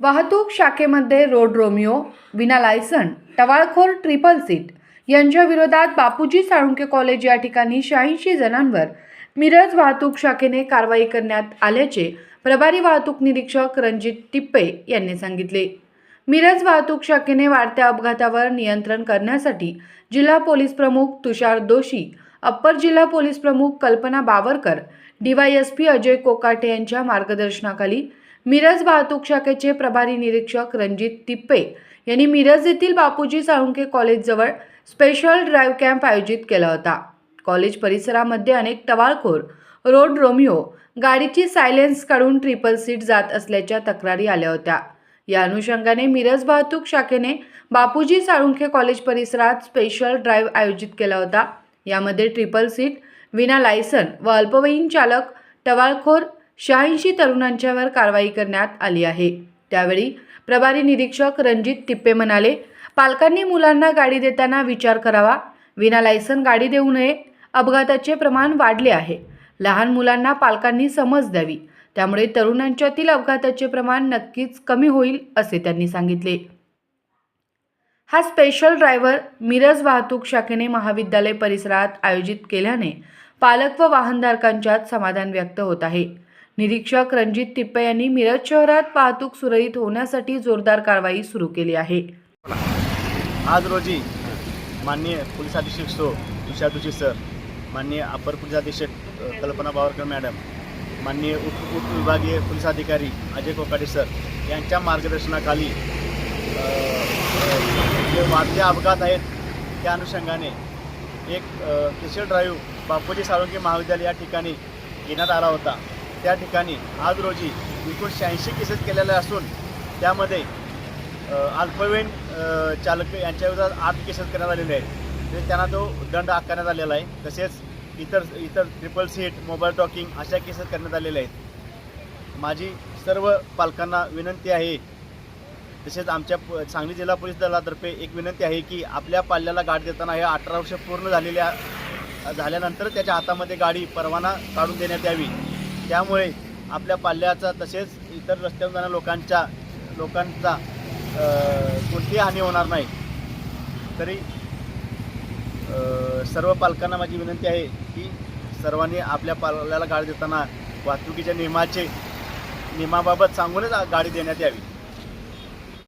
वाहतूक शाखेमध्ये road Romeo, विना licence, टवाळखोर triple seat यांच्या विरोधात बापूजी साळुंखे कॉलेज या ठिकाणी 86 जणांवर मिरज वाहतूक शाखेने कारवाई करण्यात आल्याचे प्रभारी वाहतूक निरीक्षक रणजित टिप्पे यांनी सांगितले। मिरज वाहतूक शाखेने वाढत्या अपघातावर नियंत्रण करण्यासाठी जिल्हा पोलीस प्रमुख तुषार दोशी, अप्पर जिल्हा पोलीस प्रमुख कल्पना बावरकर, डीवायएसपी अजय कोकाटे यांच्या मार्गदर्शनाखाली मिरज वाहतूक शाखेचे प्रभारी निरीक्षक रणजित टिप्पे यांनी मिरज येथील बापूजी साळुंखे कॉलेजजवळ स्पेशल ड्राईव्ह कॅम्प आयोजित केला होता। कॉलेज परिसरामध्ये अनेक टवाळखोर रोड रोमिओ गाडीची सायलेन्स काढून ट्रिपल सीट जात असल्याच्या तक्रारी आल्या होत्या। या अनुषंगाने मिरज वाहतूक शाखेने बापूजी साळुंखे कॉलेज परिसरात स्पेशल ड्राईव्ह आयोजित केला होता। यामध्ये ट्रिपल सीट, विना लायसन व अल्पवयीन चालक, टवाळखोर 86 तरुणांच्यावर कारवाई करण्यात आली आहे। त्यावेळी प्रभारी निरीक्षक रणजित टिप्पे म्हणाले, पालकांनी मुलांना गाडी देताना विचार करावा। विना लायसन गाडी देऊ नये। अपघाताचे प्रमाण वाढले आहे। लहान मुलांना पालकांनी समज द्यावी, त्यामुळे तरुणांच्यातील अपघाताचे प्रमाण नक्कीच कमी होईल असे त्यांनी सांगितले। हा स्पेशल ड्रायव्हर मिरज वाहतूक शाखेने महाविद्यालय परिसरात आयोजित केल्याने पालक व वाहनधारकांच्यात समाधान व्यक्त होत आहे। निरीक्षक रणजित टिप्पे यांनी मिरज शहरात वाहतूक सुरळीत होण्यासाठी जोरदार कारवाई सुरू केली आहे। आज रोजी माननीय पोलीस अधीक्षक तुषार दोशी सर, माननीय अपर पोलीस अधीक्षक कल्पना बावरकर मॅडम, माननीय उपविभागीय पोलीस अधिकारी अजय कोकाटे सर यांच्या मार्गदर्शनाखाली जे वाढते अपघात आहेत त्या अनुषंगाने एक स्पेशल ड्राईव्ह बापूजी साळुंखे महाविद्यालय या ठिकाणी घेण्यात आला होता। त्या ठिकाणी आज रोजी एकूण 86 केसेस केलेल्या असून त्यामध्ये अल्पवयीन चालक यांच्या विरोधात 8 केसेस करण्यात आलेले आहेत। म्हणजे त्यांना तो दंड आकारण्यात आलेला आहे। तसेच इतर ट्रिपल सीट, मोबाईल टॉकिंग अशा केसेस करण्यात आलेल्या आहेत। माझी सर्व पालकांना विनंती आहे, तसेच आमच्या सांगली जिल्हा पोलीस दलातर्फे एक विनंती आहे की आपल्या पाल्याला गाडी देताना हे 18 वर्ष पूर्ण झाल्यानंतर त्याच्या हातामध्ये गाडी परवाना काढून देण्यात यावी। त्यामुळे आपल्या पाल्याचा तसेच इतर रस्त्यावर जाणाऱ्या लोकांचा कोणतीही हानी होणार नाही। तरी सर्व पालकांना माझी विनंती आहे की सर्वांनी आपल्या पाल्याला गाडी देताना वाहतुकीच्या नियमाबाबत सांगूनच गाडी देण्यात यावी।